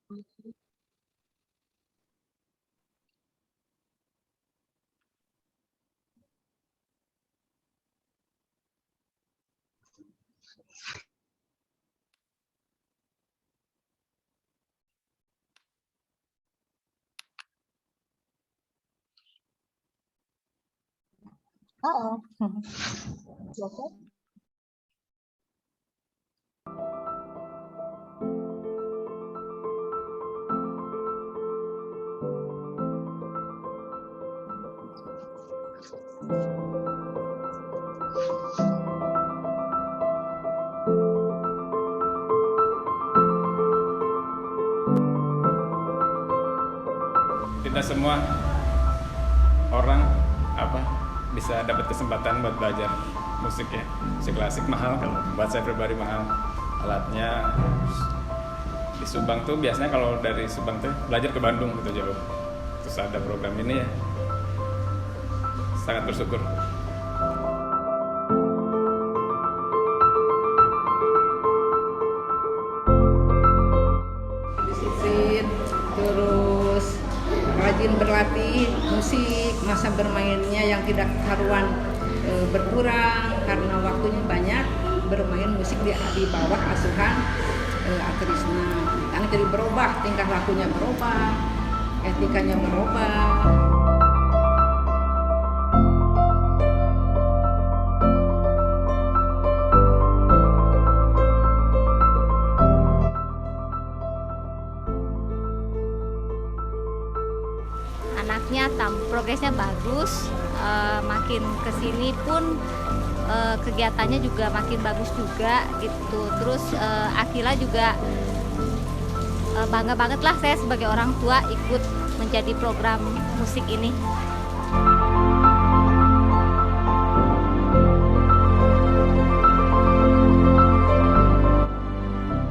Oh. Kita semua orang bisa dapat kesempatan buat belajar musik ya. Musik klasik mahal, kalau buat saya pribadi mahal alatnya. Di Subang tuh biasanya kalau dari Subang tuh belajar ke Bandung gitu jauh. Terus ada program ini ya, sangat bersyukur. Disiplin, terus rajin berlatih musik, masa bermainnya yang tidak karuan berkurang karena waktunya banyak bermain musik di bawah asuhan Activism. Anak jadi berubah, tingkah lakunya berubah, etikanya berubah. Anaknya progresnya bagus, makin kesini pun kegiatannya juga makin bagus juga gitu. Terus Akila juga bangga banget lah saya sebagai orang tua ikut menjadi program musik ini.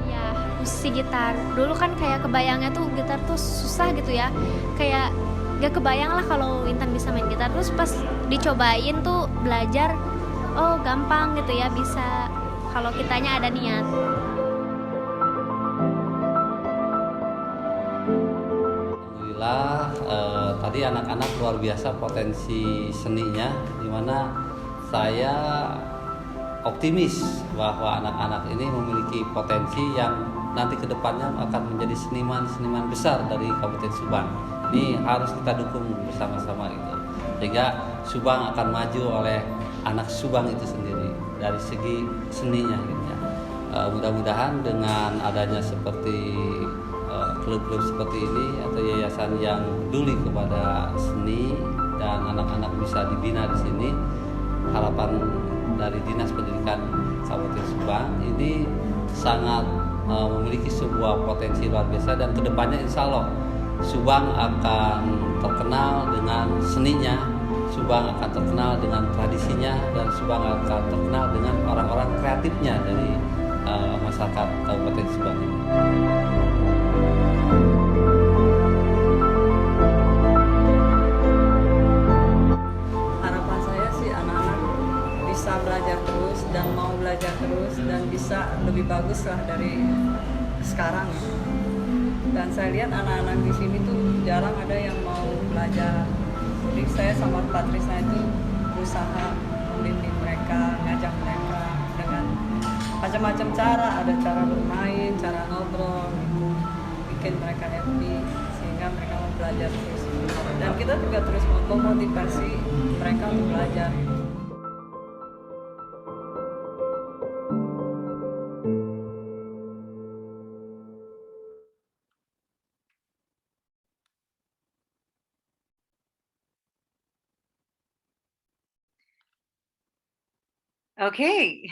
Ya, musik gitar. Dulu kan kayak kebayangnya tuh gitar tuh susah gitu ya. Kayak gak kebayang lah kalau Intan bisa main gitar. Terus pas dicobain tuh belajar, oh gampang gitu ya, bisa kalau kitanya ada niat. Alhamdulillah tadi anak-anak luar biasa potensi seninya, dimana saya optimis bahwa anak-anak ini memiliki potensi yang nanti kedepannya akan menjadi seniman-seniman besar dari Kabupaten Subang. Ini harus kita dukung bersama-sama gitu, sehingga Subang akan maju oleh anak Subang itu sendiri dari segi seninya gitu ya. Mudah-mudahan dengan adanya seperti klub-klub seperti ini atau yayasan yang peduli kepada seni dan anak-anak bisa dibina di sini, harapan dari Dinas Pendidikan Kabupaten Subang ini sangat memiliki sebuah potensi luar biasa, dan kedepannya insya Allah Subang akan terkenal dengan seninya, Subang akan terkenal dengan tradisinya, dan Subang akan terkenal dengan orang-orang kreatifnya dari masyarakat Kabupaten Subang ini. Harapan saya sih anak-anak bisa belajar terus dan mau belajar terus dan bisa lebih bagus lah dari sekarang. Dan saya lihat anak-anak di sini tuh jarang ada yang mau belajar. Jadi saya sama Patrisnya itu berusaha membimbing mereka, ngajak mereka dengan macam-macam cara. Ada cara bermain, cara ngobrol, gitu. Bikin mereka happy sehingga mereka mau belajar terus. Dan kita juga terus memotivasi mereka untuk belajar. Okay.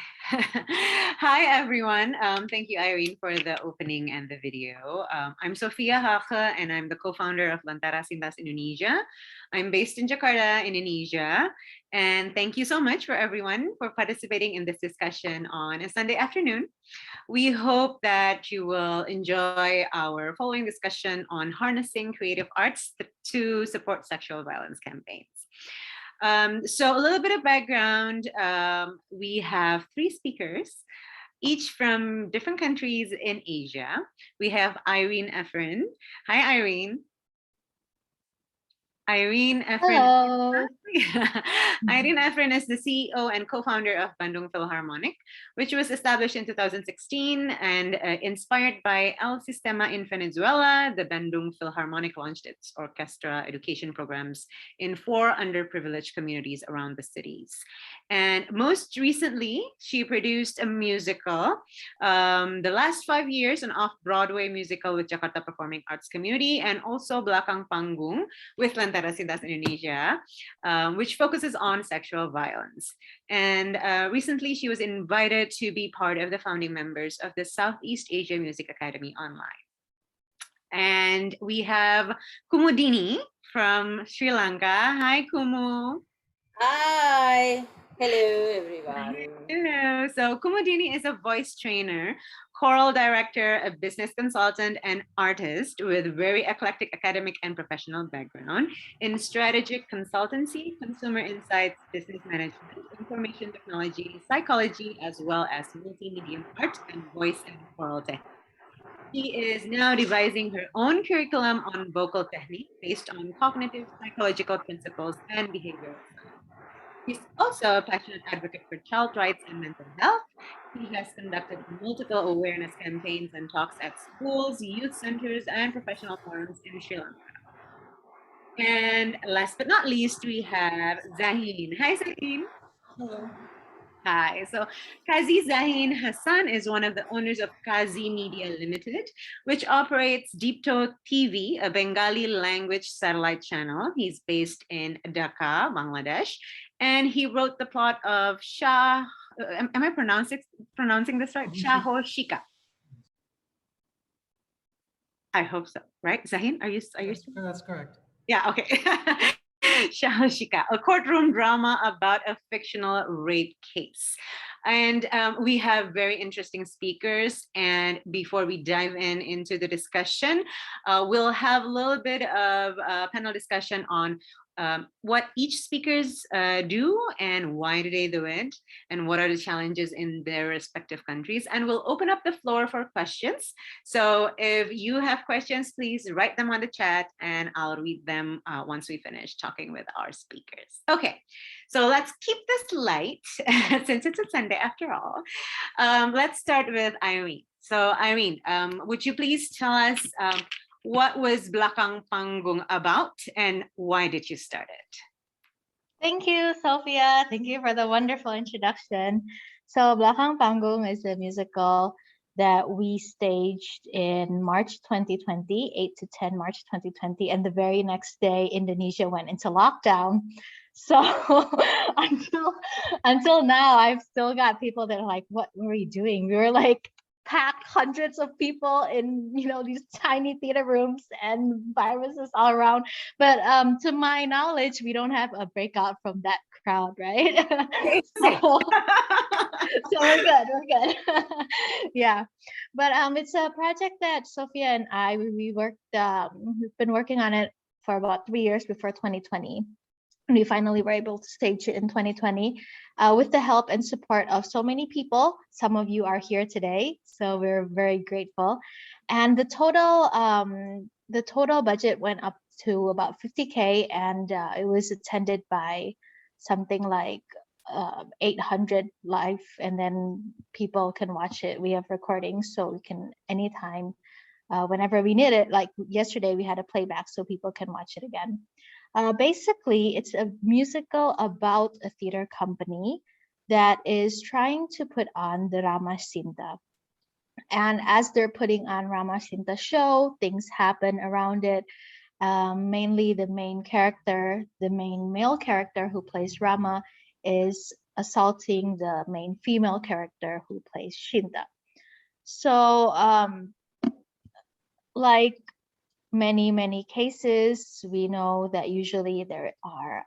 Hi, everyone. Thank you, Airin, for the opening and the video. I'm Sophia, Hage, and I'm the co-founder of Lentera Sintas Indonesia. I'm based in Jakarta, Indonesia. And thank you so much for everyone for participating in this discussion on a Sunday afternoon. We hope that you will enjoy our following discussion on harnessing creative arts to support sexual violence campaigns. So a little bit of background, we have 3 speakers. each from different countries in Asia. We have Airin Efferin. Hi, Airin. Airin Efferin. Hello. Airin Efferin is the CEO and co-founder of Bandung Philharmonic, which was established in 2016 and inspired by El Sistema in Venezuela. The Bandung Philharmonic launched its orchestra education programs in 4 underprivileged communities around the cities. And most recently, she produced a musical, the last 5 years, an off-Broadway musical with Jakarta Performing Arts Community, and also Belakang Panggung with Lentera Sintas Indonesia, which focuses on sexual violence. And recently, she was invited to be part of the founding members of the Southeast Asia Music Academy Online. And we have Kumudini from Sri Lanka. Hi, Kumu. Hi. Hello, everyone. Hello. So Kumudini is a voice trainer, choral director, a business consultant, and artist with very eclectic academic and professional background in strategic consultancy, consumer insights, business management, information technology, psychology, as well as multimedia art and voice and choral technique. She is now devising her own curriculum on vocal technique based on cognitive psychological principles and behavioral science. He's also a passionate advocate for child rights and mental health. He has conducted multiple awareness campaigns and talks at schools, youth centers, and professional forums in Sri Lanka. And last but not least, we have Zahin. Hi, Zahin. Hello. Hi. So Kazi Zahin Hasan is one of the owners of Kazi Media Limited, which operates Deepto TV, a Bengali language satellite channel. He's based in Dhaka, Bangladesh, and he wrote the plot of Shah. Am I pronouncing this right? Shahoshika. I hope so. Right, Zahin? Are you? That's correct. Yeah. Okay. Shahoshika, a courtroom drama about a fictional rape case. And we have very interesting speakers. And before we dive into the discussion, we'll have a little bit of a panel discussion on what each speakers do and why do they do it and what are the challenges in their respective countries. And we'll open up the floor for questions. So if you have questions, please write them on the chat and I'll read them once we finish talking with our speakers. Okay, so let's keep this light since it's a Sunday after all. Let's start with Airin. So Airin, would you please tell us what was Belakang Panggung about and why did you start it? Thank you, Sophia. Thank you for the wonderful introduction. So Belakang Panggung is a musical that we staged in March 2020, 8 to 10 March 2020. And the very next day, Indonesia went into lockdown. So until now, I've still got people that are like, what were you doing? We were like, packed hundreds of people in these tiny theater rooms and viruses all around, but to my knowledge we don't have a breakout from that crowd, right? so we're good. Yeah, but it's a project that Sophia and I we've been working on it for about 3 years before 2020. And we finally were able to stage it in 2020 with the help and support of so many people. Some of you are here today, so we're very grateful. And the total budget went up to about 50K, and it was attended by something like 800 live, and then people can watch it. We have recordings, so we can anytime, whenever we need it. Like yesterday, we had a playback, so people can watch it again. Basically, it's a musical about a theater company that is trying to put on the Rama Sinta. And as they're putting on Rama Sinta show, things happen around it. Mainly the main character, the main male character who plays Rama, is assaulting the main female character who plays Shinta. So like many cases, we know that usually there are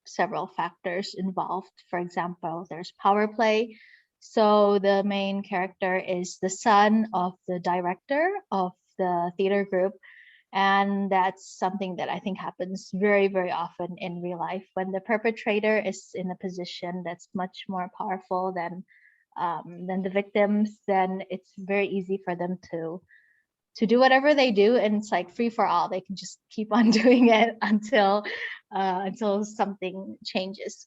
several factors involved. For example, there's power play. So the main character is the son of the director of the theater group. And that's something that I think happens very, very often in real life when the perpetrator is in a position that's much more powerful than than the victims, then it's very easy for them to do whatever they do, and it's like free for all. They can just keep on doing it until something changes.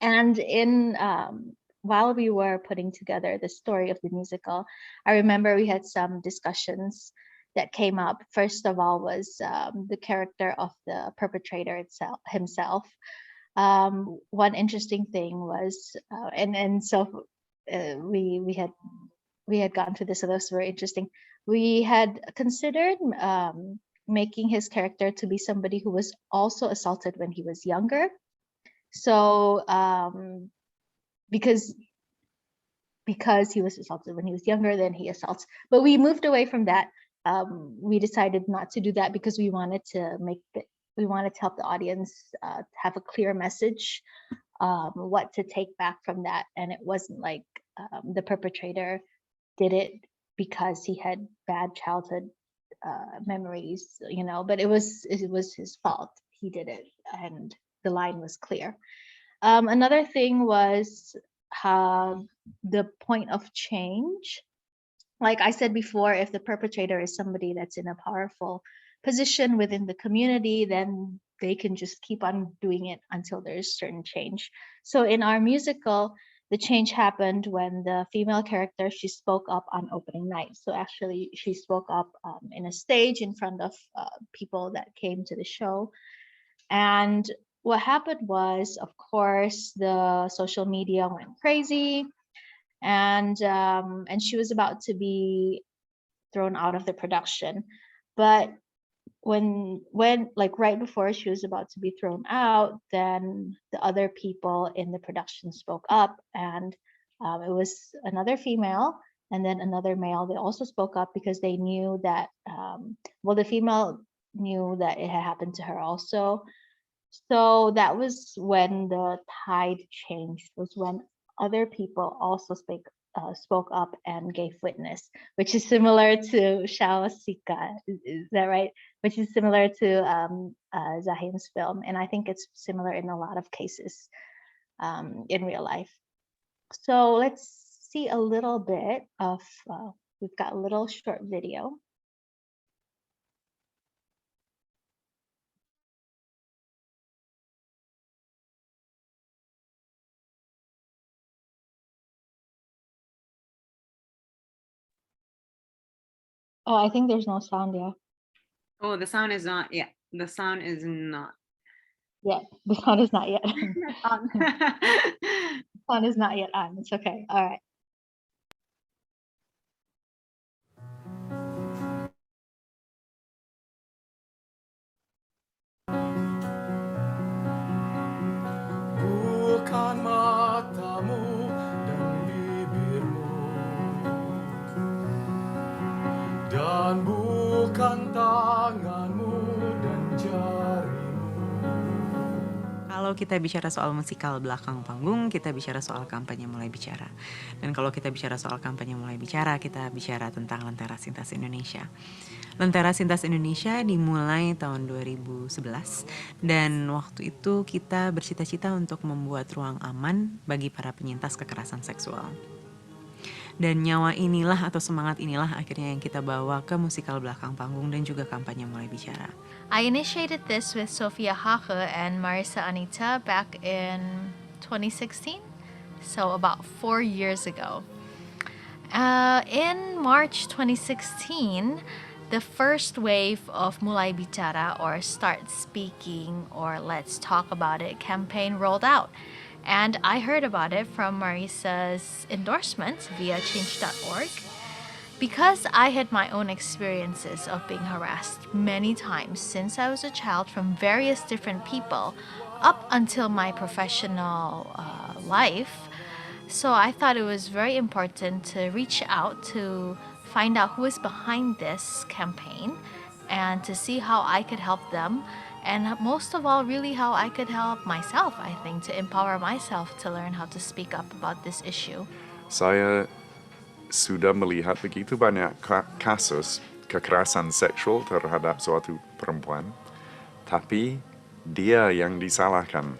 And in while we were putting together the story of the musical, I remember we had some discussions that came up. First of all was the character of the perpetrator himself. One interesting thing was, so we had gone through this, so that was very interesting. We had considered making his character to be somebody who was also assaulted when he was younger. So because he was assaulted when he was younger, then he assaults. But we moved away from that. We decided not to do that because we wanted to help the audience have a clear message, what to take back from that. And it wasn't like the perpetrator did it because he had bad childhood memories, but it was his fault. He did it, and the line was clear. Another thing was the point of change. Like I said before, if the perpetrator is somebody that's in a powerful position within the community, then they can just keep on doing it until there's certain change. So in our musical, the change happened when the female character, she spoke up on opening night. So actually she spoke up in a stage in front of people that came to the show. And what happened was, of course, the social media went crazy, and she was about to be thrown out of the production. But when like right before she was about to be thrown out, then the other people in the production spoke up, and it was another female and then another male. They also spoke up because they knew that the female knew that it had happened to her also. So that was when the tide changed, was when other people also spoke up and gave witness, which is similar to Shawasika, is that right? Which is similar to Zahin's film. And I think it's similar in a lot of cases in real life. So let's see a little bit of, we've got a little short video. Oh, I think there's no sound yet. Oh, the sound is not yet. The sound is not. Yeah, the sound is not yet on. The sound is not yet on. It's okay. All right. Bukan matamu dan bibirmu, dan bukan tanganmu dan jarimu. Kalau kita bicara soal musikal belakang panggung, kita bicara soal kampanye mulai bicara. Dan kalau kita bicara soal kampanye mulai bicara, kita bicara tentang Lentera Sintas Indonesia. Lentera Sintas Indonesia dimulai tahun 2011, dan waktu itu kita bercita-cita untuk membuat ruang aman bagi para penyintas kekerasan seksual. Dan nyawa inilah atau semangat inilah akhirnya yang kita bawa ke musikal belakang panggung dan juga kampanye mulai bicara. I initiated this with Sophia, Hage and Marisa Anita back in 2016, so about 4 years ago. In March 2016, the first wave of Mulai Bicara, or Start Speaking, or Let's Talk About It campaign rolled out. And I heard about it from Marisa's endorsements via change.org. Because I had my own experiences of being harassed many times since I was a child from various different people up until my professional life, so I thought it was very important to reach out to find out who is behind this campaign and to see how I could help them, and most of all, really how I could help myself, I think, to empower myself to learn how to speak up about this issue. Saya sudah melihat begitu banyak kasus kekerasan seksual terhadap suatu perempuan, tapi dia yang disalahkan.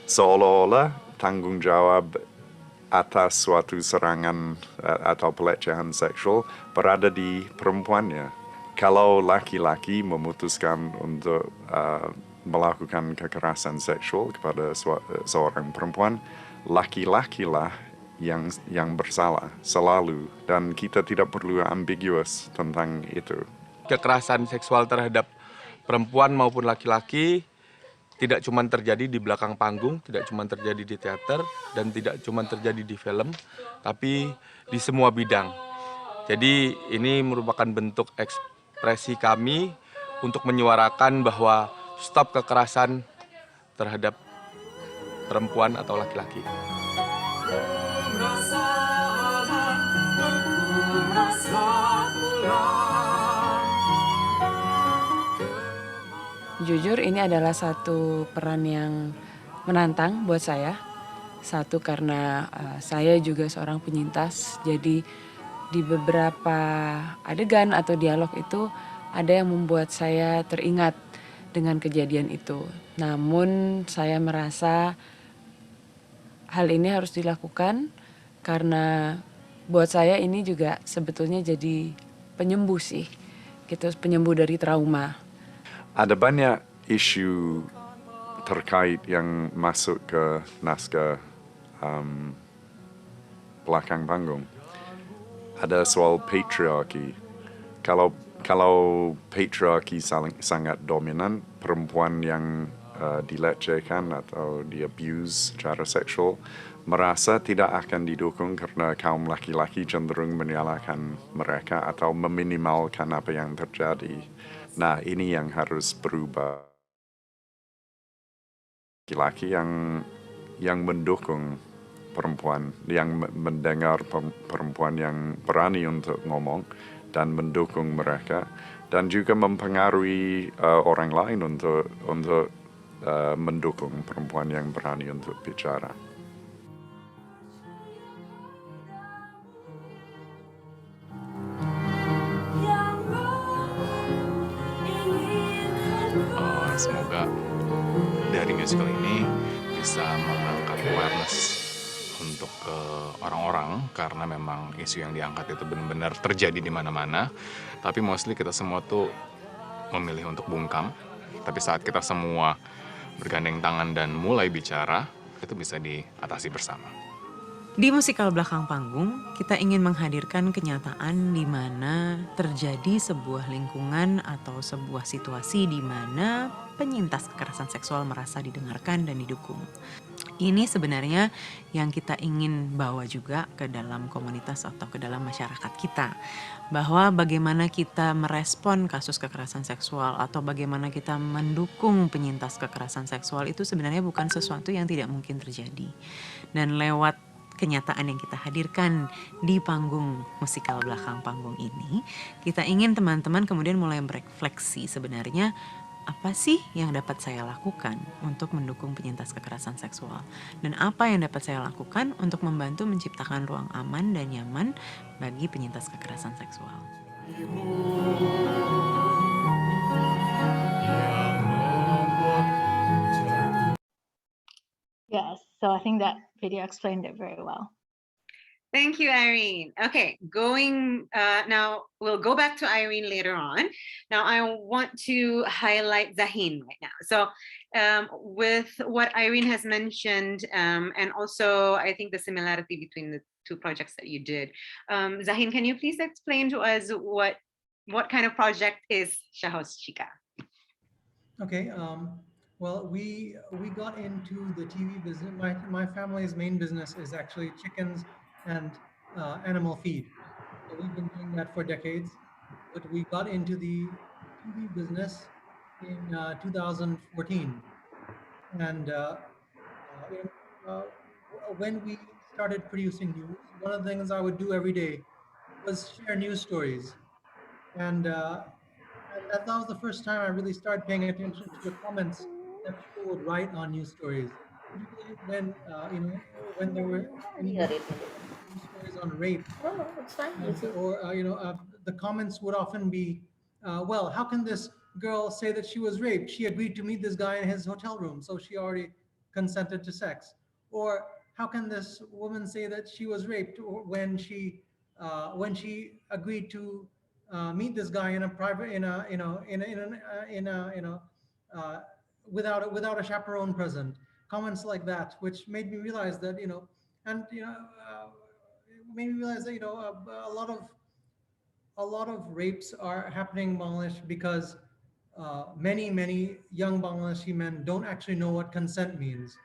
Seolah-olah tanggung jawab atas suatu serangan atau pelecehan seksual berada di perempuannya. Kalau laki-laki memutuskan untuk melakukan kekerasan seksual kepada seorang perempuan, laki-lakilah yang bersalah selalu, dan kita tidak perlu ambiguous tentang itu. Kekerasan seksual terhadap perempuan maupun laki-laki tidak cuma terjadi di belakang panggung, tidak cuma terjadi di teater, dan tidak cuma terjadi di film, tapi di semua bidang. Jadi ini merupakan bentuk ekspresi kami untuk menyuarakan bahwa stop kekerasan terhadap perempuan atau laki-laki. Jujur ini adalah satu peran yang menantang buat saya. Satu karena saya juga seorang penyintas, jadi di beberapa adegan atau dialog itu ada yang membuat saya teringat dengan kejadian itu. Namun saya merasa hal ini harus dilakukan karena buat saya ini juga sebetulnya jadi penyembuh sih, gitu, penyembuh dari trauma. Ada banyak isu terkait yang masuk ke naskah belakang panggung. Ada soal patriarki. Kalau patriarki sangat dominan, perempuan yang dilecehkan atau di-abuse secara seksual merasa tidak akan didukung karena kaum laki-laki cenderung menyalahkan mereka atau meminimalkan apa yang terjadi. Nah, ini yang harus berubah. Laki-laki yang mendukung perempuan, yang mendengar perempuan yang berani untuk ngomong dan mendukung mereka, dan juga mempengaruhi orang lain untuk mendukung perempuan yang berani untuk bicara. Semoga dari musical ini bisa mengangkat awareness untuk orang-orang, karena memang isu yang diangkat itu benar-benar terjadi di mana-mana. Tapi mostly kita semua tuh memilih untuk bungkam. Tapi saat kita semua bergandeng tangan dan mulai bicara, itu bisa diatasi bersama. Di musikal belakang panggung, kita ingin menghadirkan kenyataan di mana terjadi sebuah lingkungan atau sebuah situasi di mana penyintas kekerasan seksual merasa didengarkan dan didukung. Ini sebenarnya yang kita ingin bawa juga ke dalam komunitas atau ke dalam masyarakat kita. Bahwa bagaimana kita merespon kasus kekerasan seksual atau bagaimana kita mendukung penyintas kekerasan seksual itu sebenarnya bukan sesuatu yang tidak mungkin terjadi. Dan lewat kenyataan yang kita hadirkan di panggung musikal belakang panggung ini, kita ingin teman-teman kemudian mulai berefleksi sebenarnya apa sih yang dapat saya lakukan untuk mendukung penyintas kekerasan seksual, dan apa yang dapat saya lakukan untuk membantu menciptakan ruang aman dan nyaman bagi penyintas kekerasan seksual. Yes, so I think that video explained it very well. Thank you, Airin. Okay, now we'll go back to Airin later on. Now I want to highlight Zahin right now. So with what Airin has mentioned, and also I think the similarity between the two projects that you did. Zahin, can you please explain to us what kind of project is Shahos Chica? Okay, well, we got into the TV business. My family's main business is actually chickens and animal feed. So we've been doing that for decades, but we got into the TV business in 2014. And when we started producing news, one of the things I would do every day was share news stories. And that was the first time I really started paying attention to the comments that people would write on news stories. Particularly when when there were any news stories on rape, or the comments would often be, well, how can this girl say that she was raped? She agreed to meet this guy in his hotel room, so she already consented to sex. Or how can this woman say that she was raped when she agreed to meet this guy in a private, in a, you know, in a, you know, without a chaperone present? Comments like that, which made me realize that, you know, and you know, made me realize that, you know, a lot of rapes are happening in Bangladesh because many young Bangladeshi men don't actually know what consent means.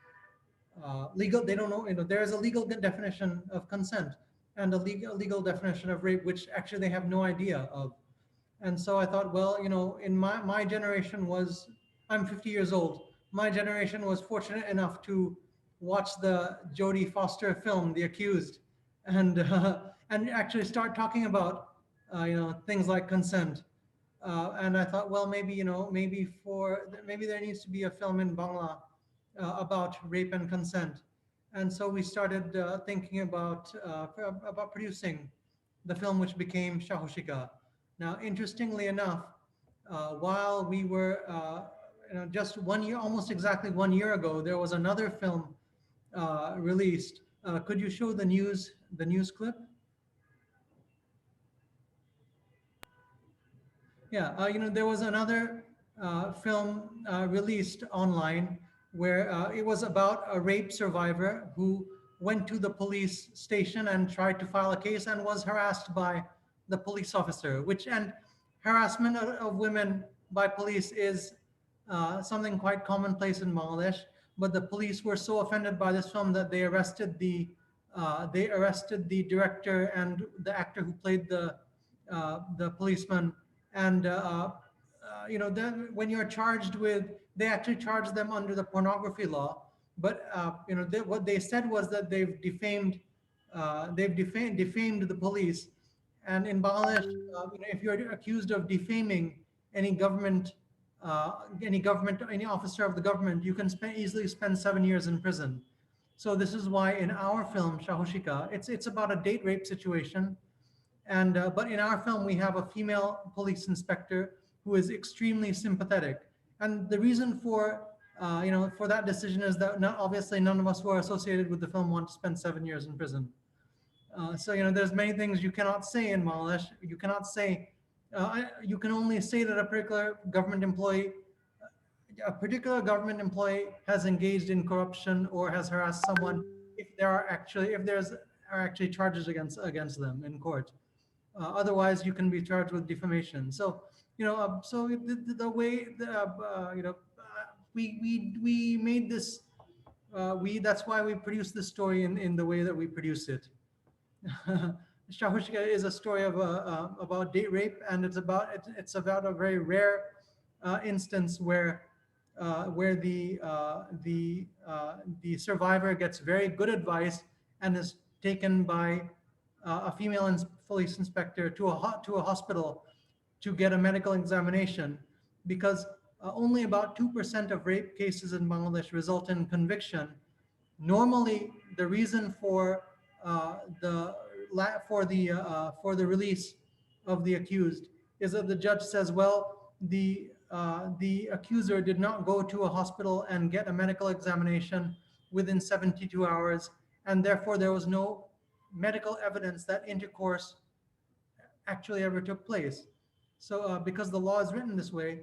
Legal, they don't know, you know, there is a legal definition of consent and a legal definition of rape, which actually they have no idea of. And so I thought, well, you know, in my generation was, I'm 50 years old. My generation was fortunate enough to watch the Jodie Foster film, The Accused, and actually start talking about, you know, things like consent. And I thought, well, maybe, you know, maybe there needs to be a film in Bangla about rape and consent. And so we started thinking about producing the film, which became Shahushika. Now, interestingly enough, while we were, you know, just 1 year, almost exactly 1 year ago, there was another film released. Could you show the news clip? Yeah, you know, there was another film released online where it was about a rape survivor who went to the police station and tried to file a case and was harassed by the police officer, and harassment of women by police is something quite commonplace in Bangladesh. But the police were so offended by this film that they arrested the director and the actor who played the policeman. And you know, then when you're charged with, they actually charged them under the pornography law. But you know, what they said was that they've defamed the police. And in Bangladesh, you know, if you're accused of defaming any officer of the government, you can easily spend 7 years in prison. So this is why in our film Shahushika, it's about a date rape situation. And but in our film, we have a female police inspector who is extremely sympathetic. And the reason for you know, for that decision is that obviously none of us who are associated with the film want to spend 7 years in prison. So you know, there's many things you cannot say in Bangladesh. You cannot say. You can only say that a particular government employee has engaged in corruption or has harassed someone if there's actually charges against them in court. Otherwise, you can be charged with defamation. So, you know, so the way you know, we made this, that's why we produced this story in the way that we produce it. Shahushika is a story of about date rape, and it's about a very rare instance where the survivor gets very good advice and is taken by a female police inspector to a hospital to get a medical examination, because only about 2% of rape cases in Bangladesh result in conviction. Normally, the reason for the release of the accused is that the judge says, well, the accuser did not go to a hospital and get a medical examination within 72 hours, and therefore there was no medical evidence that intercourse actually ever took place. So because the law is written this way,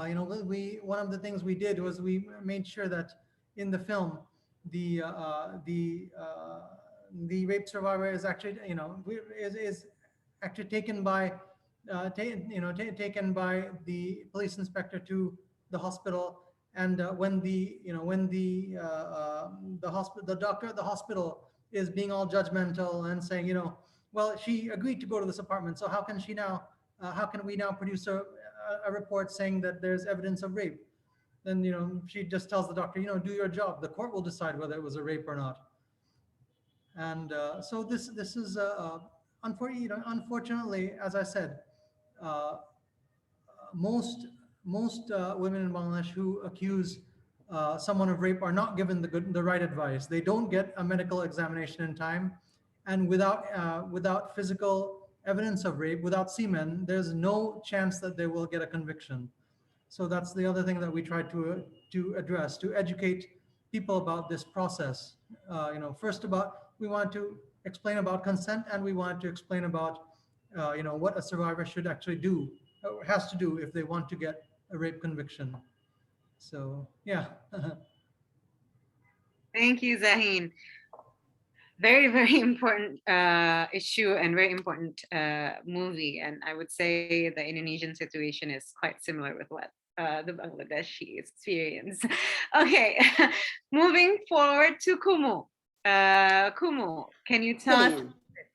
you know, one of the things we did was we made sure that in the film, the rape survivor is actually, you know, is actually taken by taken by the police inspector to the hospital. And when the doctor at the hospital is being all judgmental and saying, you know, well, she agreed to go to this apartment, so how can we now produce a report saying that there's evidence of rape? Then, you know, she just tells the doctor, you know, do your job. The court will decide whether it was a rape or not. And so this is unfortunately, as I said, most women in Bangladesh who accuse someone of rape are not given the right advice. They don't get a medical examination in time, and without physical evidence of rape, without semen, there's no chance that they will get a conviction. So that's the other thing that we tried to address, to educate people about this process. First we want to explain about consent, and we want to explain about what a survivor should actually do, has to do if they want to get a rape conviction. So yeah. Thank you, Zahin. Very, very important issue and very important movie. And I would say the Indonesian situation is quite similar with what the Bangladeshi experience. Okay, moving forward to Kumu. Kumu, can you tell us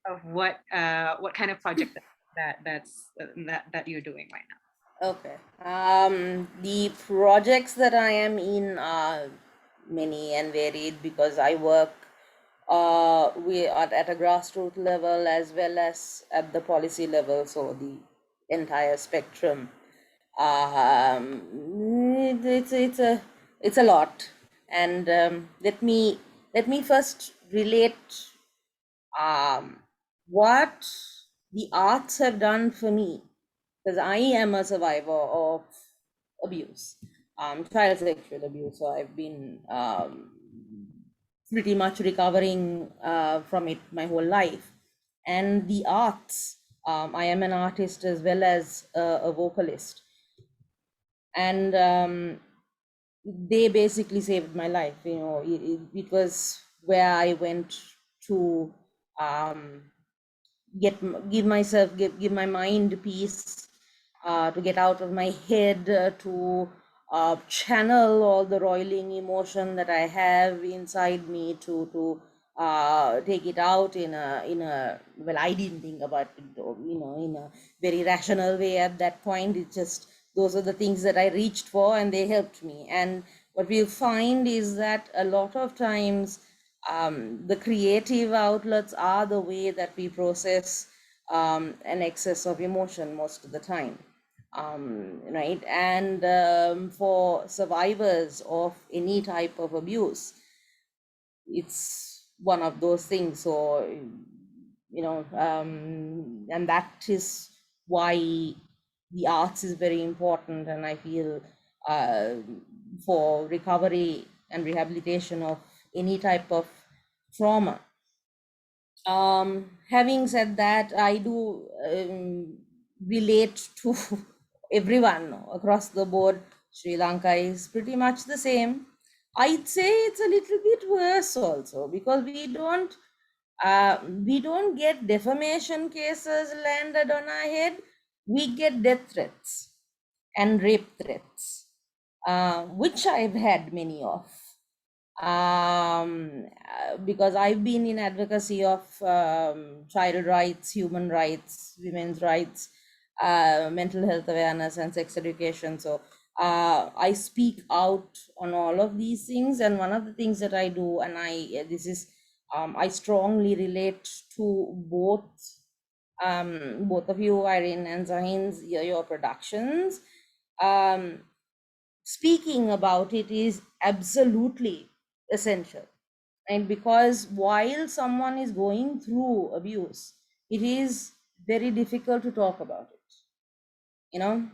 of what kind of project that you're doing right now? Okay. The projects that I am in are many and varied because I work we are at a grassroots level as well as at the policy level, so the entire spectrum. It's a lot, and let me first relate what the arts have done for me, because I am a survivor of abuse, child sexual abuse. So I've been pretty much recovering from it my whole life. And the arts, I am an artist as well as a vocalist. And they basically saved my life. It was where I went to give my mind peace, to get out of my head, to channel all the roiling emotion that I have inside me, to take it out in a well, I didn't think about it, in a very rational way at that point. It just, those are the things that I reached for, and they helped me. And what we'll find is that a lot of times the creative outlets are the way that we process an excess of emotion most of the time, right? And for survivors of any type of abuse, it's one of those things. So, and that is why the arts is very important. And I feel for recovery and rehabilitation of any type of trauma. Having said that, I do relate to everyone across the board. Sri Lanka is pretty much the same. I'd say it's a little bit worse also, because we don't get defamation cases landed on our head. We get death threats and rape threats, which I've had many of, because I've been in advocacy of child rights, human rights, women's rights, mental health awareness, and sex education. So I speak out on all of these things. And one of the things that I do, and I strongly relate to both of you, Airin and Zahin's, your productions. Speaking about it is absolutely essential. And because while someone is going through abuse, it is very difficult to talk about it.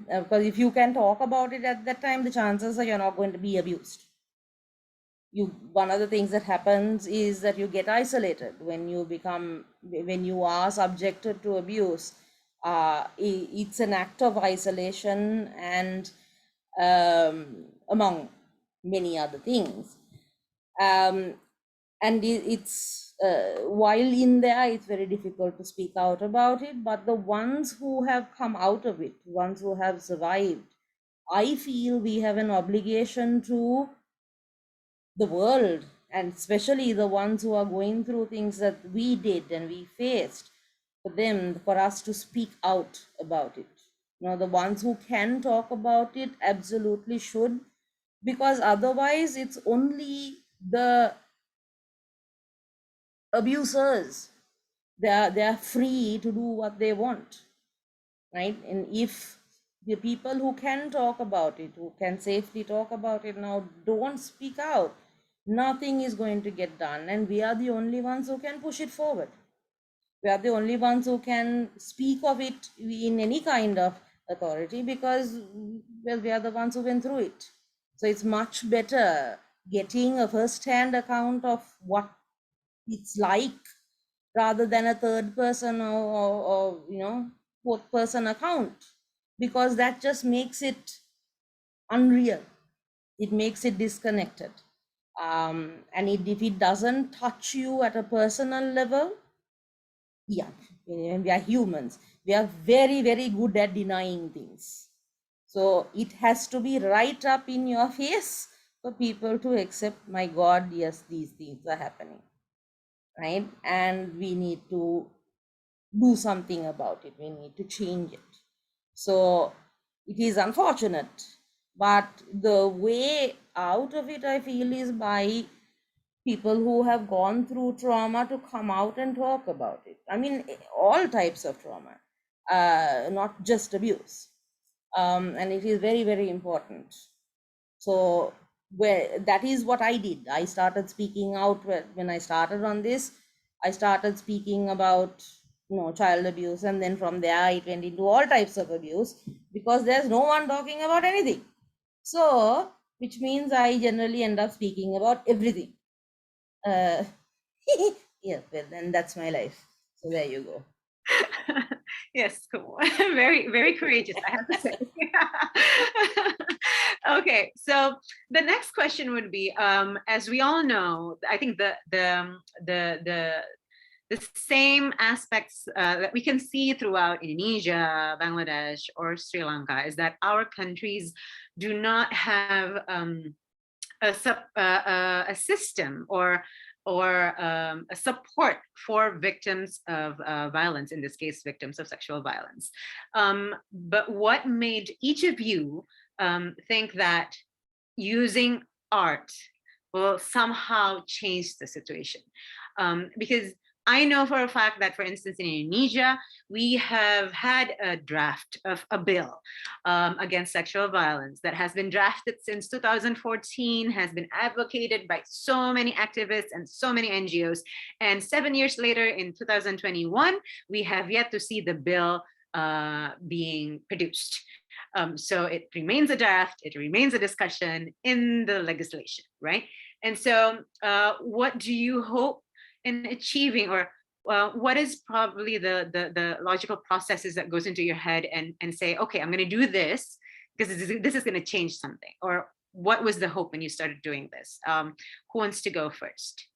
Because if you can talk about it at that time, the chances are you're not going to be abused. One of the things that happens is that you get isolated when you are subjected to abuse. It's an act of isolation, and among many other things. And it's while in there, it's very difficult to speak out about it. But the ones who have come out of it, ones who have survived, I feel we have an obligation to the world, and especially the ones who are going through things that we did and we faced, for us to speak out about it. The ones who can talk about it absolutely should, because otherwise it's only the abusers. They are free to do what they want, right? And if the people who can talk about it, who can safely talk about it now, don't speak out, nothing is going to get done. And we are the only ones who can push it forward. We are the only ones who can speak of it in any kind of authority, because, well, we are the ones who went through it. So it's much better getting a first-hand account of what it's like, rather than a third person or fourth person account, because that just makes it unreal. It makes it disconnected. And if it doesn't touch you at a personal level, yeah, we are humans. We are very, very good at denying things. So it has to be right up in your face for people to accept, my God, yes, these things are happening, right? And we need to do something about it. We need to change it. So it is unfortunate, but the way out of it, I feel, is by people who have gone through trauma to come out and talk about it. I mean, all types of trauma, not just abuse. And it is very, very important. So that is what I did. I started speaking out when I started on this. I started speaking about child abuse, and then from there it went into all types of abuse, because there's no one talking about anything. So which means I generally end up speaking about everything. Yeah, well, then that's my life. So there you go. Yes, cool. Very, very courageous, I have to say. Okay, so the next question would be, as we all know, I think the same aspects that we can see throughout Indonesia, Bangladesh, or Sri Lanka is that our countries do not have a system or a support for victims of violence, in this case, victims of sexual violence. But what made each of you think that using art will somehow change the situation? Because I know for a fact that, for instance, in Indonesia, we have had a draft of a bill against sexual violence that has been drafted since 2014, has been advocated by so many activists and so many NGOs. And 7 years later, in 2021, we have yet to see the bill being produced. So it remains a draft, it remains a discussion in the legislation, right? And so what do you hope in achieving, or what is probably the logical processes that goes into your head and say, okay, I'm going to do this because this is going to change something? Or what was the hope when you started doing this? Who wants to go first?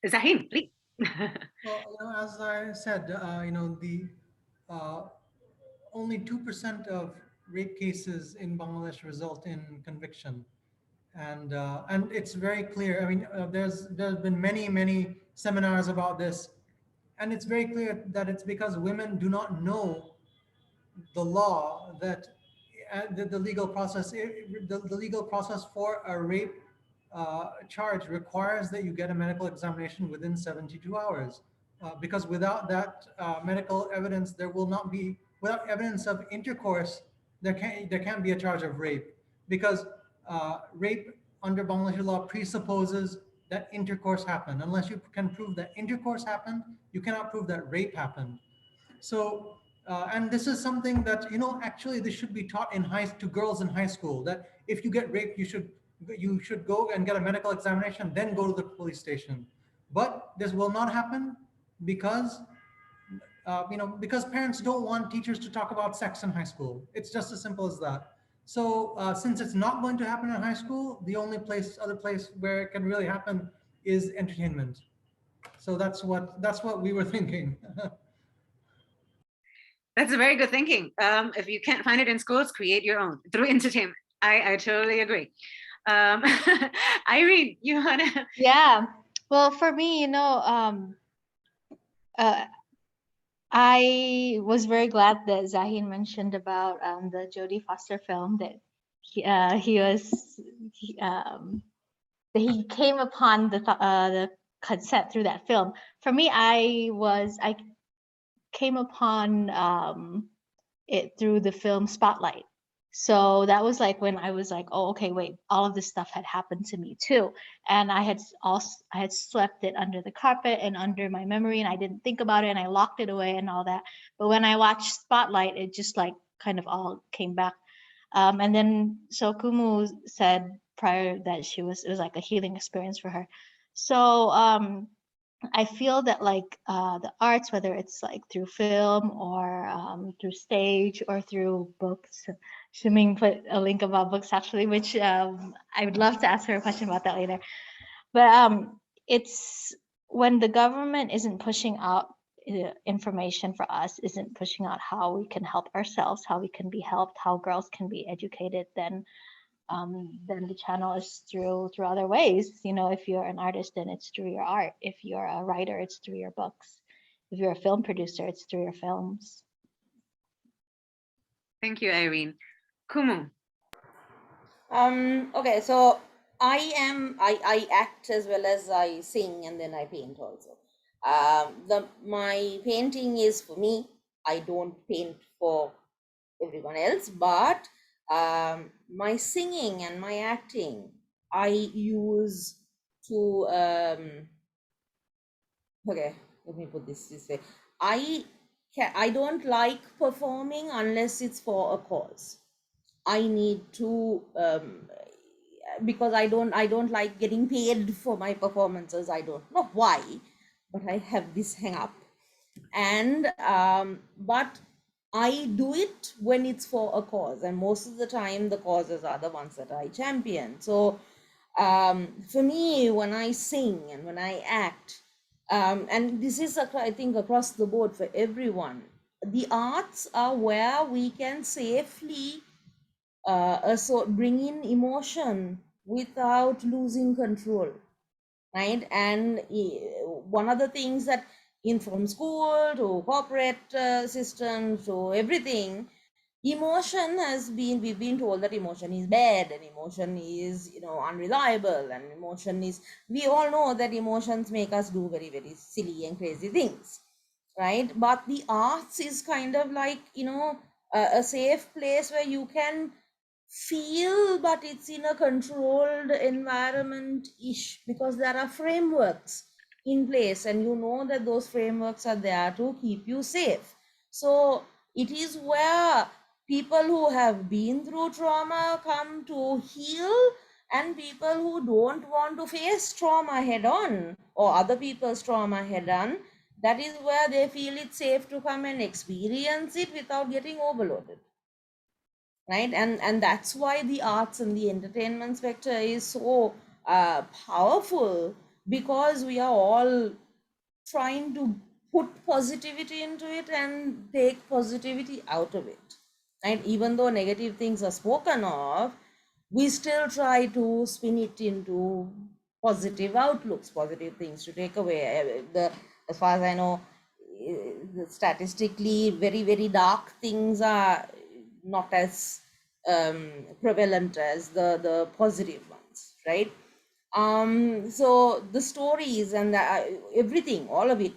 Zahin, please. Well, as I said, the only 2% of rape cases in Bangladesh result in conviction. And it's very clear. I mean, there's been many seminars about this, and it's very clear that it's because women do not know the law, that the legal process, the legal process for a rape charge requires that you get a medical examination within 72 hours. Because without that medical evidence, there will not be, without evidence of intercourse, there can't be a charge of rape, because rape under Bangladeshi law presupposes that intercourse happened. Unless you can prove that intercourse happened, you cannot prove that rape happened. So, and this is something that, actually this should be taught to girls in high school, that if you get raped, you should go and get a medical examination, then go to the police station. But this will not happen because, because parents don't want teachers to talk about sex in high school. It's just as simple as that. So since it's not going to happen in high school, the only other place where it can really happen is entertainment. So that's what we were thinking. That's a very good thinking. If you can't find it in schools, create your own through entertainment. I totally agree. Airin, you wanna? Yeah. Well, for me, I was very glad that Zahin mentioned about the Jodie Foster film, that he came upon the consent through that film. For me, I came upon it through the film Spotlight. So that was like when I was like, oh, okay, wait, all of this stuff had happened to me too. And I had swept it under the carpet and under my memory, and I didn't think about it, and I locked it away and all that. But when I watched Spotlight, it just like kind of all came back. And then so Kumu said prior that it was like a healing experience for her. So I feel that like the arts, whether it's like through film or through stage or through books, Shuming put a link about books actually, which I would love to ask her a question about that later. But it's when the government isn't pushing out information for us, isn't pushing out how we can help ourselves, how we can be helped, how girls can be educated, then the channel is through other ways. You know, if you're an artist, then it's through your art. If you're a writer, it's through your books. If you're a film producer, it's through your films. Thank you, Airin. Kumu. Okay, so I act as well as I sing, and then I paint also. My painting is for me. I don't paint for everyone else, but my singing and my acting I use to okay, let me put this way. I don't like performing unless it's for a cause. I need to because I don't like getting paid for my performances. I don't know why, but I have this hang up. And but I do it when it's for a cause, and most of the time the causes are the ones that I champion. So for me, when I sing and when I act, and this is I think across the board for everyone, the arts are where we can safely bring in emotion without losing control, right? And one of the things that from school to corporate systems to everything, we've been told that emotion is bad and emotion is, unreliable, and we all know that emotions make us do very, very silly and crazy things, right? But the arts is kind of like, a safe place where you can feel, but it's in a controlled environment-ish, because there are frameworks in place, and you know that those frameworks are there to keep you safe. So it is where people who have been through trauma come to heal, and people who don't want to face trauma head on, or other people's trauma head on, that is where they feel it's safe to come and experience it without getting overloaded, right? And that's why the arts and the entertainment sector is so powerful, because we are all trying to put positivity into it and take positivity out of it, right? Even though negative things are spoken of, we still try to spin it into positive outlooks, positive things to take away. As far as I know, statistically, very, very dark things are not as prevalent as the positive ones, right? So the stories and everything, all of it,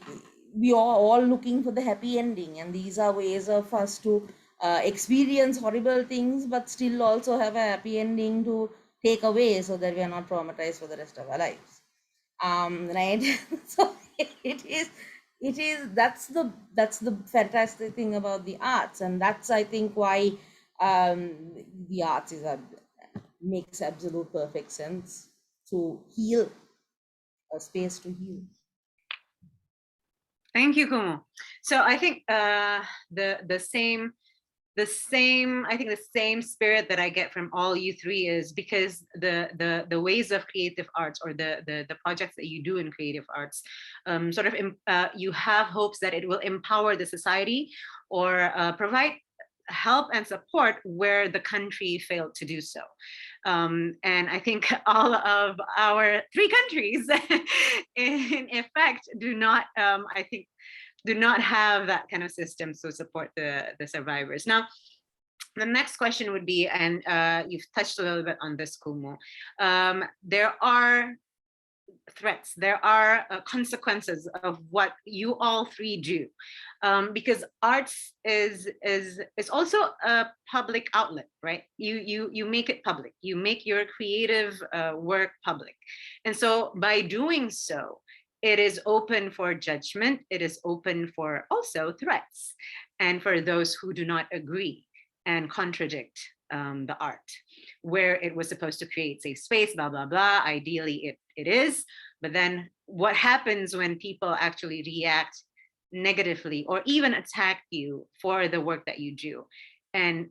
we are all looking for the happy ending, and these are ways of us to experience horrible things but still also have a happy ending to take away, so that we are not traumatized for the rest of our lives, right? So it is that's the fantastic thing about the arts, and that's, I think, why the arts makes absolute perfect sense to heal, a space to heal. Thank you, Kumu. So I think the same spirit that I get from all you three is because the ways of creative arts, or the projects that you do in creative arts, you have hopes that it will empower the society, or provide help and support where the country failed to do so. And I think all of our three countries in effect do not have that kind of system to support the survivors. Now, the next question would be, and you've touched a little bit on this, Kumu, there are threats, there are consequences of what you all three do, because arts is also a public outlet, right? You make it public, you make your creative work public, and so by doing so, it is open for judgment, it is open for also threats, and for those who do not agree and contradict the art, where it was supposed to create safe space, blah, blah, blah. Ideally, it is. But then what happens when people actually react negatively or even attack you for the work that you do? And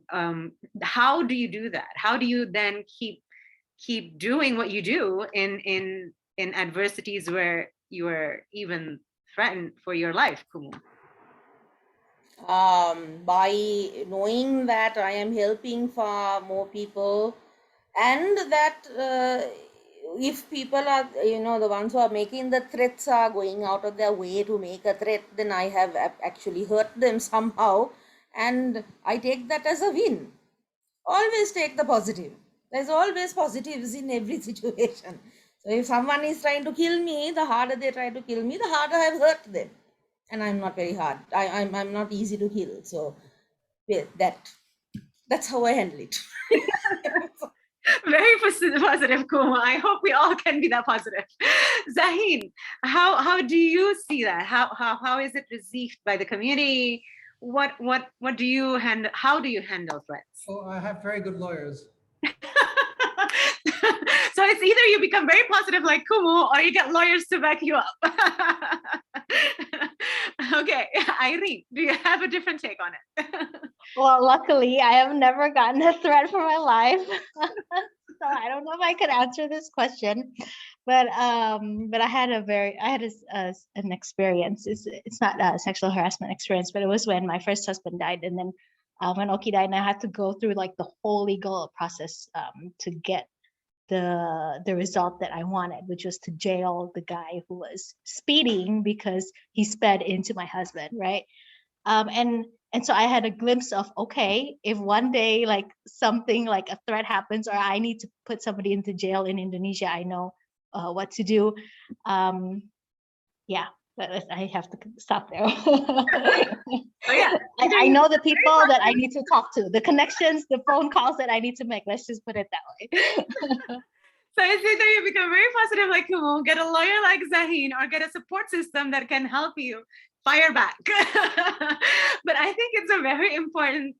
how do you do that? How do you then keep doing what you do in adversities where you are even threatened for your life, Kumu? By knowing that I am helping far more people, and that if people are, the ones who are making the threats are going out of their way to make a threat, then I have actually hurt them somehow, and I take that as a win. Always take the positive. There's always positives in every situation. So if someone is trying to kill me, the harder they try to kill me, the harder I've hurt them. And I'm not very hard. I'm not easy to kill. So yeah, that's how I handle it. Very positive, Kumu. I hope we all can be that positive. Zahin, how do you see that? How is it received by the community? What do you handle? How do you handle threats? Oh, I have very good lawyers. So it's either you become very positive like Kumu, or you get lawyers to back you up. Okay, Airin, do you have a different take on it? Well, luckily, I have never gotten a threat for my life, so I don't know if I could answer this question. But I had an experience. It's not a sexual harassment experience, but it was when my first husband died, and then when Oki died, and I had to go through like the whole legal process to get the result that I wanted, which was to jail the guy who was speeding because he sped into my husband, right? And so I had a glimpse of, okay, if one day like something like a threat happens or I need to put somebody into jail in Indonesia, I know what to do. Yeah, but I have to stop there. Oh, yeah. I know the people that I need to talk to, the connections, the phone calls that I need to make. Let's just put it that way. So it's either you become very positive like Kumu, get a lawyer like Zahin, or get a support system that can help you fire back. But I think it's a very important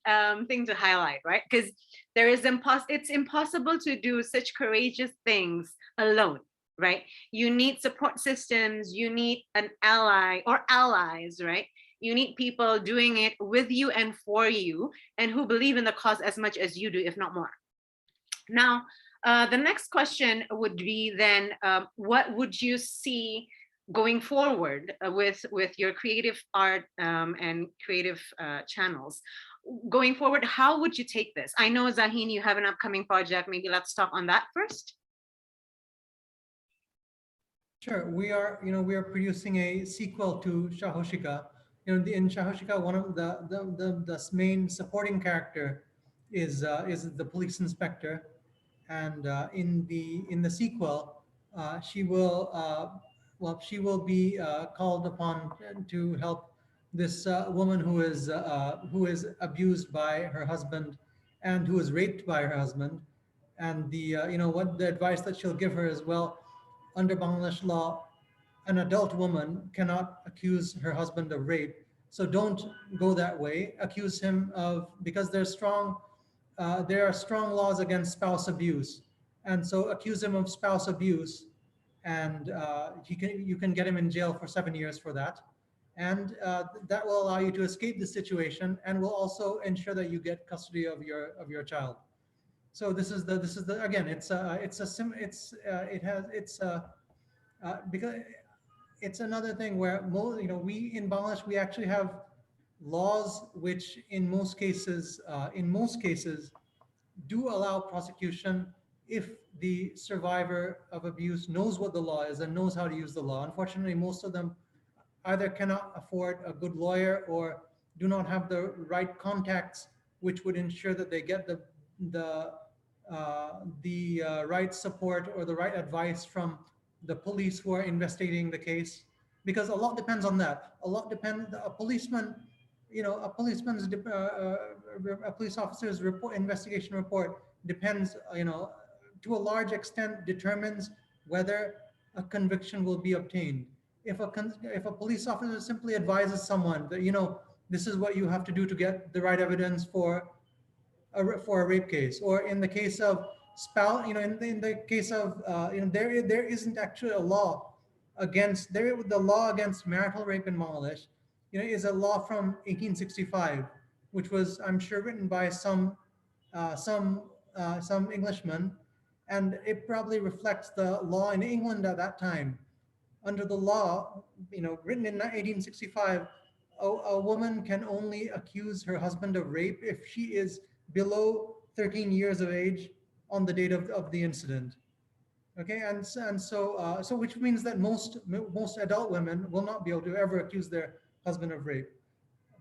thing to highlight, right? Because it's impossible to do such courageous things alone, right? You need support systems, you need an ally or allies, right? You need people doing it with you and for you, and who believe in the cause as much as you do, if not more. Now, the next question would be then, what would you see going forward with your creative art and creative channels? Going forward, how would you take this? I know, Zahin, you have an upcoming project. Maybe let's talk on that first. Sure, we are producing a sequel to Shahoshika. In Shahoshika, one of the main supporting character is the police inspector, and in the sequel, she will be called upon to help this woman who is abused by her husband and who is raped by her husband, and the advice that she'll give her is, well, under Bangladesh law, an adult woman cannot accuse her husband of rape. So don't go that way. Accuse him of, because there are strong laws against spouse abuse. And so accuse him of spouse abuse, and you can get him in jail for 7 years for that. And that will allow you to escape the situation, and will also ensure that you get custody of your child. So this is the again, because it's another thing where we in Bangladesh, we actually have laws which in most cases do allow prosecution if the survivor of abuse knows what the law is and knows how to use the law. Unfortunately, most of them either cannot afford a good lawyer or do not have the right contacts which would ensure that they get the right support or the right advice from the police who are investigating the case, because a lot depends on that. A lot depends. A policeman, a police officer's investigation report depends, to a large extent determines whether a conviction will be obtained. If a police officer simply advises someone that, this is what you have to do to get the right evidence for for a rape case, or in the case of spouse, in the case of, there isn't actually a law against, the law against marital rape in Bangladesh, is a law from 1865, which was, I'm sure, written by uh, some some Englishman, and it probably reflects the law in England at that time. Under the law, written in 1865, a woman can only accuse her husband of rape if she is below 13 years of age on the date of the incident. Okay, so which means that most adult women will not be able to ever accuse their husband of rape.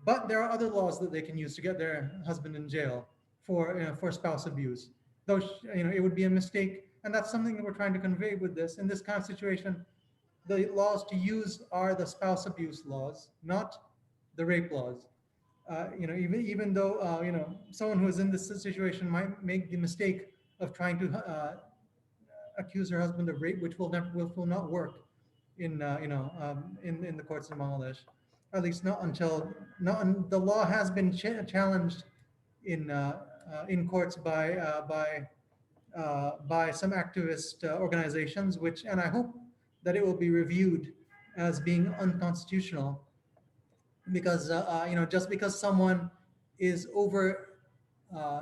But there are other laws that they can use to get their husband in jail for spouse abuse. Though it would be a mistake, and that's something that we're trying to convey with this. In this kind of situation, the laws to use are the spouse abuse laws, not the rape laws. Even though someone who is in this situation might make the mistake of trying to accuse her husband of rape, which will not work in in the courts in Bangladesh, at least not until the law has been challenged in courts by some activist organizations, and I hope that it will be reviewed as being unconstitutional, because just because someone is over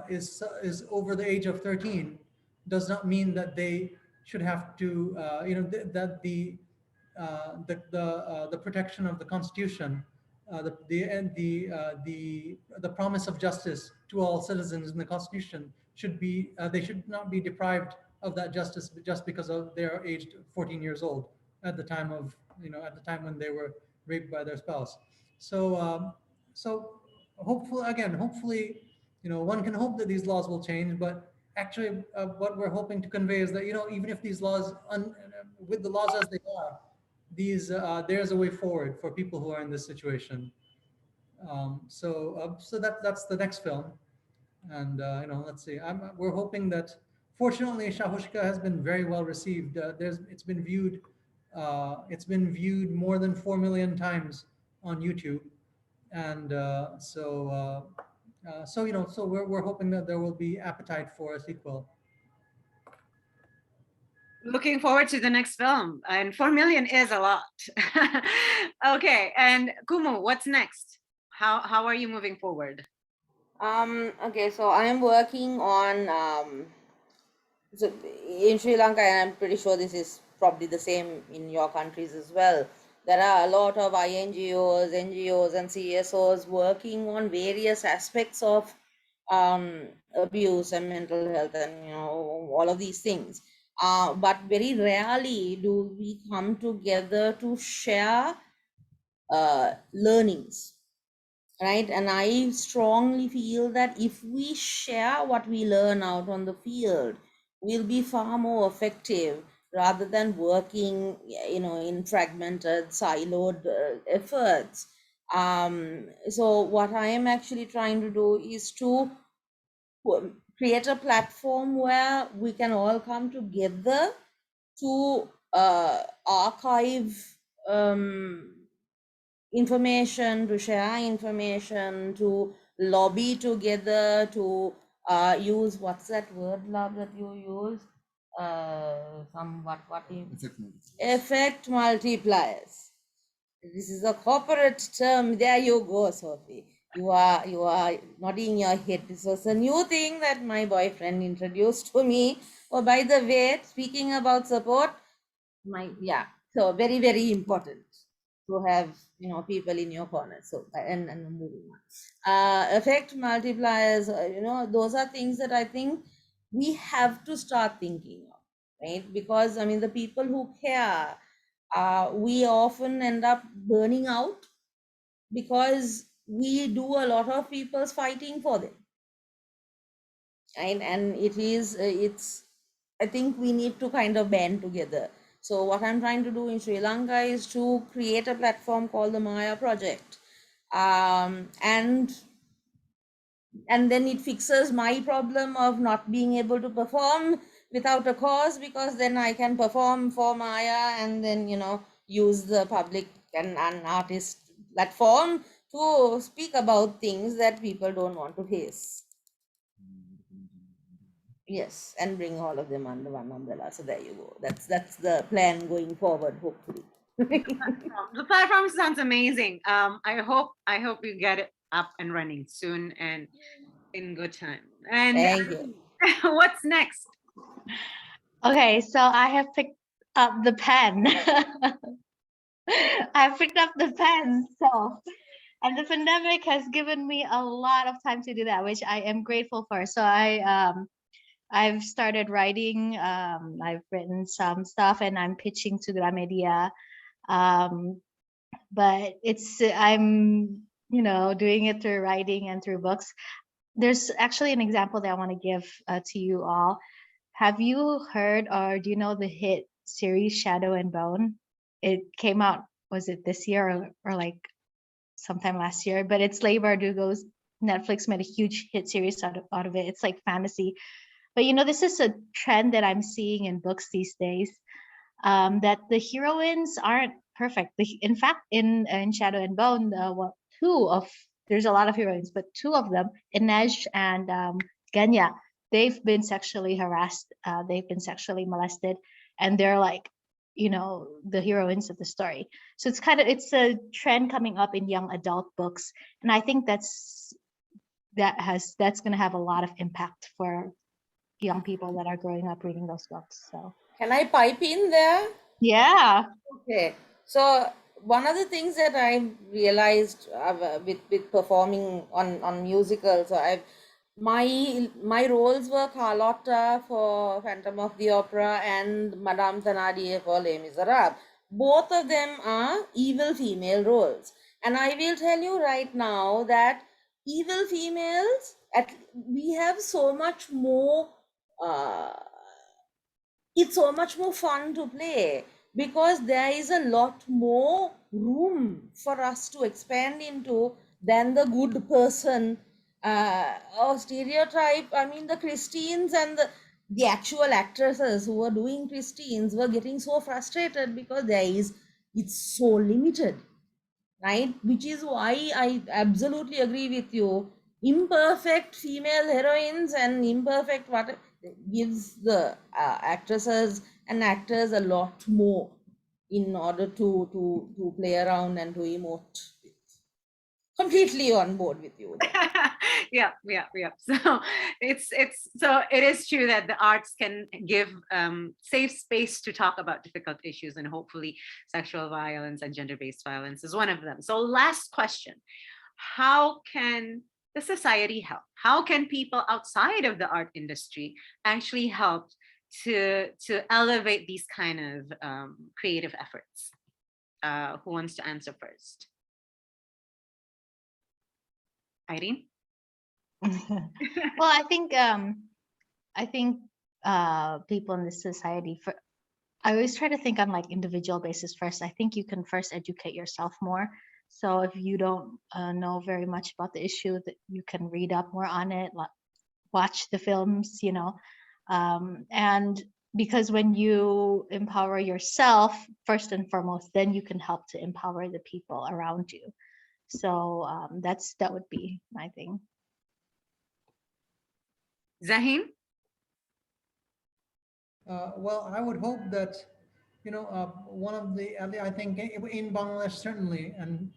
is over the age of 13 does not mean that they should have to that the protection of the Constitution, the promise of justice to all citizens in the Constitution should be they should not be deprived of that justice just because they are aged 14 years old at the time when they were raped by their spouse. So hopefully, one can hope that these laws will change, but actually what we're hoping to convey is that even if these laws with the laws as they are, there's a way forward for people who are in this situation. So that's the next film, and let's see. We're hoping that, fortunately, Shahushka has been very well received. It's been viewed more than 4 million times on YouTube, and so we're hoping that there will be appetite for a sequel. Looking forward to the next film, and 4 million is a lot. Okay, and Kumu, what's next? How are you moving forward? Okay, so I am working on so in Sri Lanka, and I'm pretty sure this is probably the same in your countries as well. There are a lot of INGOs, NGOs, and CSOs working on various aspects of abuse and mental health, and all of these things. But very rarely do we come together to share learnings, right? And I strongly feel that if we share what we learn out on the field, we'll be far more effective rather than working in fragmented, siloed efforts. So what I am actually trying to do is to create a platform where we can all come together to archive information, to share information, to lobby together, to use, what's that word, love, that you use? Effect multipliers. This is a corporate term. There you go, Sophie. You are nodding your head. This was a new thing that my boyfriend introduced to me. Oh, by the way, speaking about support, so very, very important to have people in your corner. So and moving on. Effect multipliers, those are things that I think we have to start thinking of, right? Because the people who care, we often end up burning out because we do a lot of people's fighting for them, right? And I think we need to kind of band together. So what I'm trying to do in Sri Lanka is to create a platform called the Maya Project. And then it fixes my problem of not being able to perform without a cause, because then I can perform for Maya and then, use the public and artist platform to speak about things that people don't want to face. Yes, and bring all of them under one umbrella. So there you go. That's the plan going forward, hopefully. The platform sounds amazing. I hope you get it up and running soon and in good time. And Thank you. what's next? Okay, so I have picked up the pen. I picked up the pen. So, and the pandemic has given me a lot of time to do that, which I am grateful for. So I've started writing. I've written some stuff, and I'm pitching to the media. But I'm doing it through writing and through books. There's actually an example that I want to give to you all. Have you heard or do you know the hit series Shadow and Bone? It came out, was it this year or like sometime last year? But it's Leigh Bardugo's. Netflix made a huge hit series out of it. It's like fantasy. But this is a trend that I'm seeing in books these days, that the heroines aren't perfect. In fact, in Shadow and Bone, there's a lot of heroines, but two of them, Inej and Genya, they've been sexually harassed, they've been sexually molested, and they're like, the heroines of the story. So it's a trend coming up in young adult books, and I think that's going to have a lot of impact for young people that are growing up reading those books. So can I pipe in there? Yeah. Okay. So one of the things that I realized with performing on musicals, my roles were Carlotta for Phantom of the Opera and Madame Thénardier for Les Miserables. Both of them are evil female roles. And I will tell you right now that evil females, we have so much more, it's so much more fun to play because there is a lot more room for us to expand into than the good person or stereotype. I mean, the Christines and the actual actresses who were doing Christines were getting so frustrated because it's so limited, right? Which is why I absolutely agree with you. Imperfect female heroines and imperfect what gives the actresses and actors a lot more in order to play around and to emote. Completely on board with you. Yeah. So it is true that the arts can give safe space to talk about difficult issues, and hopefully sexual violence and gender-based violence is one of them. So last question, how can the society help? How can people outside of the art industry actually help to elevate these kind of creative efforts? Who wants to answer first? Airin? Well, I think people in this society, I always try to think on like individual basis first. I think you can first educate yourself more. So if you don't know very much about the issue, that you can read up more on it, watch the films, and because when you empower yourself first and foremost, then you can help to empower the people around you. So that would be my thing. Zahin? Well, I would hope that, one of I think in Bangladesh certainly, and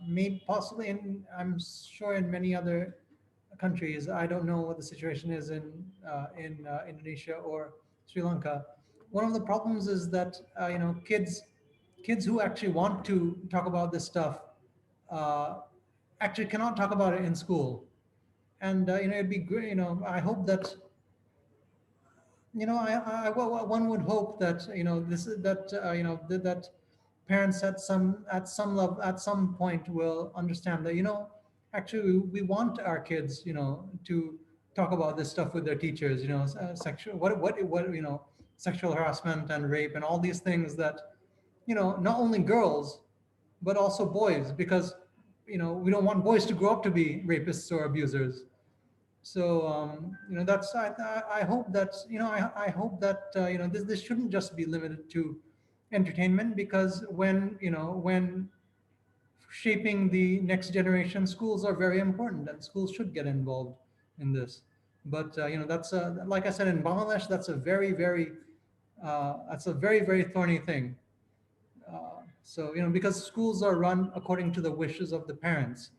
maybe possibly I'm sure in many other countries. I don't know what the situation is in Indonesia or Sri Lanka. One of the problems is that kids who actually want to talk about this stuff actually cannot talk about it in school, and it'd be great. I hope that one would hope that this is that that parents at some level at some point will understand that actually we want our kids to talk about this stuff with their teachers, sexual sexual harassment and rape and all these things that not only girls but also boys, because we don't want boys to grow up to be rapists or abusers. So that's I hope that I hope that this shouldn't just be limited to entertainment, because when shaping the next generation, schools are very important and schools should get involved in this. But that's like I said, in Bangladesh, that's a very, very very thorny thing. So because schools are run according to the wishes of the parents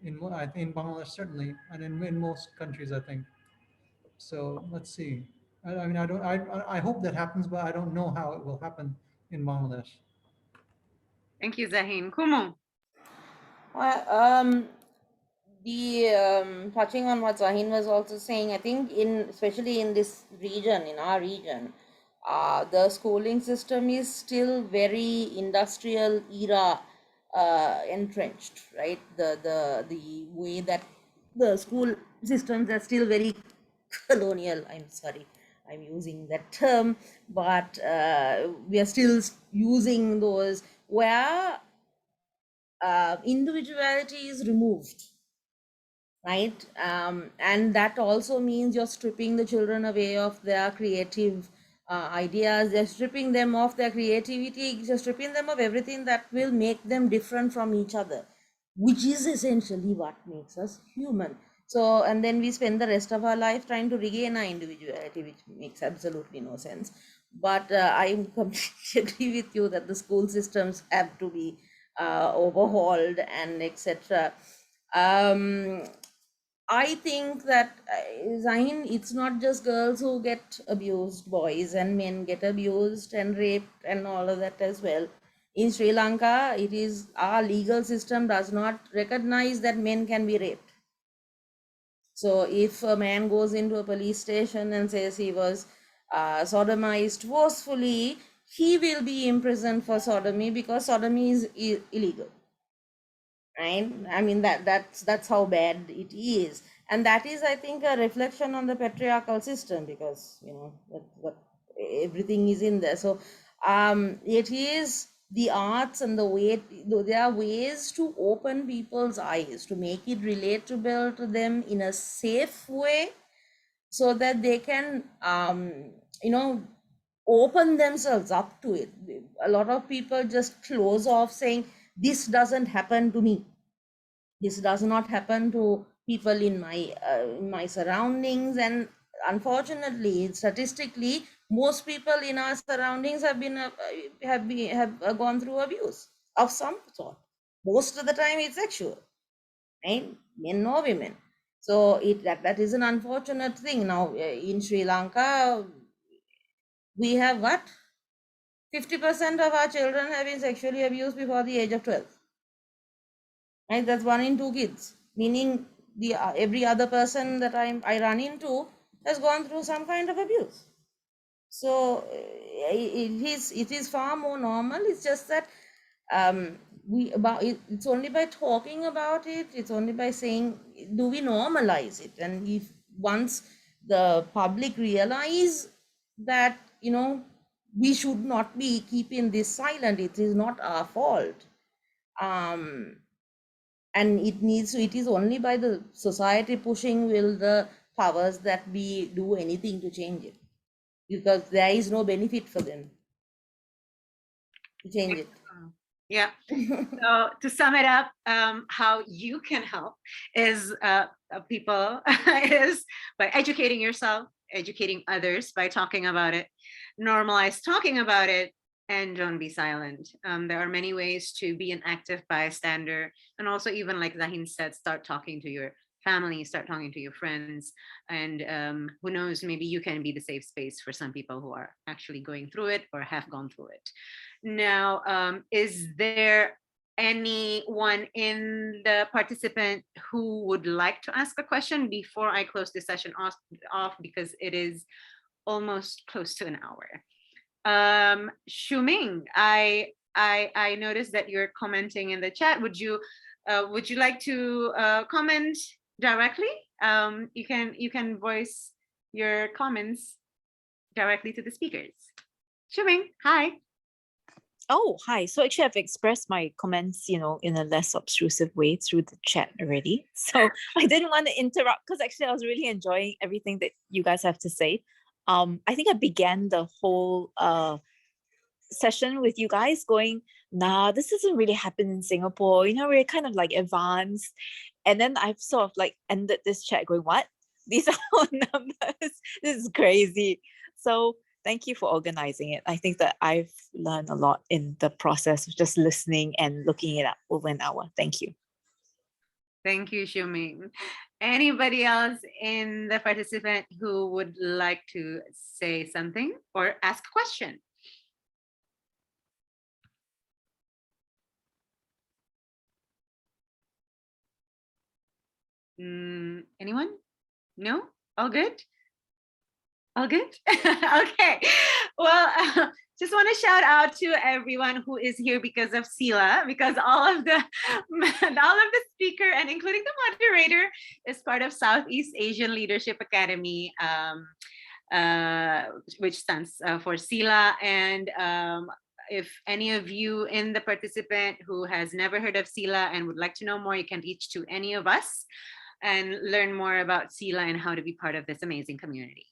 I think in Bangladesh certainly, and in most countries I think. So let's see. I mean, I hope that happens, but I don't know how it will happen in Bangladesh. Thank you, Zahin. Kumu. Touching on what Zahin was also saying, I think especially in this region, in our region, the schooling system is still very industrial era entrenched, right? The way that the school systems are still very colonial. I'm sorry, I'm using that term, but we are still using those where individuality is removed, right? And that also means you're stripping the children away of their creative ideas. They're stripping them of their creativity. You're stripping them of everything that will make them different from each other, which is essentially what makes us human. So, and then we spend the rest of our life trying to regain our individuality, which makes absolutely no sense. But I completely agree with you that the school systems have to be overhauled and etc. I think that Zahin, it's not just girls who get abused, boys and men get abused and raped and all of that as well. In Sri Lanka, it is our legal system does not recognize that men can be raped. So if a man goes into a police station and says he was sodomized forcefully, he will be imprisoned for sodomy because sodomy is illegal. Right? I mean that's how bad it is, and that is, I think, a reflection on the patriarchal system, because what everything is in there. So it is the arts and the way there are ways to open people's eyes, to make it relatable to them in a safe way, so that they can open themselves up to it. A lot of people just close off saying, this doesn't happen to me, this does not happen to people in my surroundings. And unfortunately, statistically, most people in our surroundings have gone through abuse of some sort. Most of the time it's sexual, right? Men or women. So that is an unfortunate thing. Now in Sri Lanka, we have what, 50% of our children have been sexually abused before the age of 12. Right? That's 1 in 2 kids, meaning the every other person that I run into has gone through some kind of abuse. So it is far more normal. It's just that it's only by talking about it, it's only by saying, do we normalize it? And if once the public realize that we should not be keeping this silent, it is not our fault, and it is only by the society pushing will the powers that be do anything to change it, because there is no benefit for them to change it. Yeah. So to sum it up, how you can help is people is by educating yourself, educating others by talking about it, normalize talking about it, and don't be silent. There are many ways to be an active bystander, and also, even like Zahin said, start talking to your family, start talking to your friends, and who knows, maybe you can be the safe space for some people who are actually going through it or have gone through it. Now, is there anyone in the participant who would like to ask a question before I close this session off, because it is almost close to an hour? Shuming, I noticed that you're commenting in the chat. Would you like to comment directly? You can voice your comments directly to the speakers. Shuming, hi. Oh, hi. So actually I've expressed my comments, in a less obtrusive way through the chat already. So I didn't want to interrupt, because actually I was really enjoying everything that you guys have to say. I think I began the whole session with you guys going, nah, this doesn't really happen in Singapore. We're kind of like advanced. And then I've sort of like ended this chat going, what? these are our numbers. This is crazy. So thank you for organizing it. I think that I've learned a lot in the process of just listening and looking it up over an hour. Thank you. Thank you, Shuming. Anybody else in the participant who would like to say something or ask a question? Anyone? No? All good? All good? Okay. Well, just want to shout out to everyone who is here because of Sila, because all of the speaker and including the moderator is part of Southeast Asian Leadership Academy, which stands for Sila. And if any of you in the participant who has never heard of Sila and would like to know more, you can reach to any of us and learn more about Sila and how to be part of this amazing community.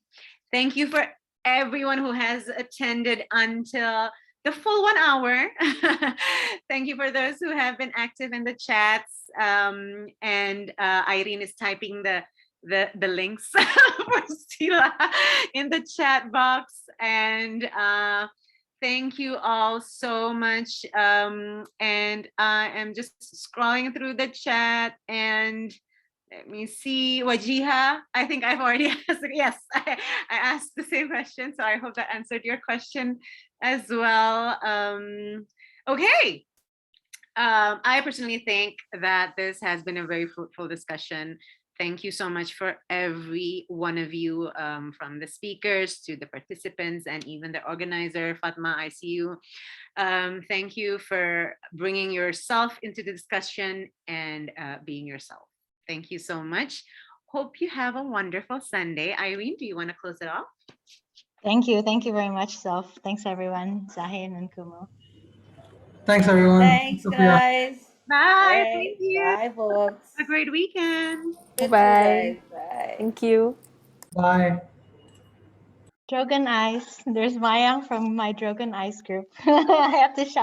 Thank you for everyone who has attended until the full 1 hour. Thank you for those who have been active in the chats. And Airin is typing the links for Sila in the chat box. And thank you all so much. And I am just scrolling through the chat and let me see, Wajiha, I think I've already asked. Yes, I asked the same question, so I hope that answered your question as well. Okay, I personally think that this has been a very fruitful discussion. Thank you so much for every one of you, from the speakers to the participants and even the organizer, Fatma, I see you. Thank you for bringing yourself into the discussion and being yourself. Thank you so much. Hope you have a wonderful Sunday. Airin, do you want to close it off? Thank you. Thank you very much, Soph. Thanks, everyone. Zahin and Kumu. Thanks, everyone. Thanks, Sophia. guys. Bye. Bye. Thank you. Bye, folks. Have a great weekend. You too, Bye. guys. Bye. Thank you. Bye. Drogon Ice. There's Mayang from my Drogon Ice group. I have to shout.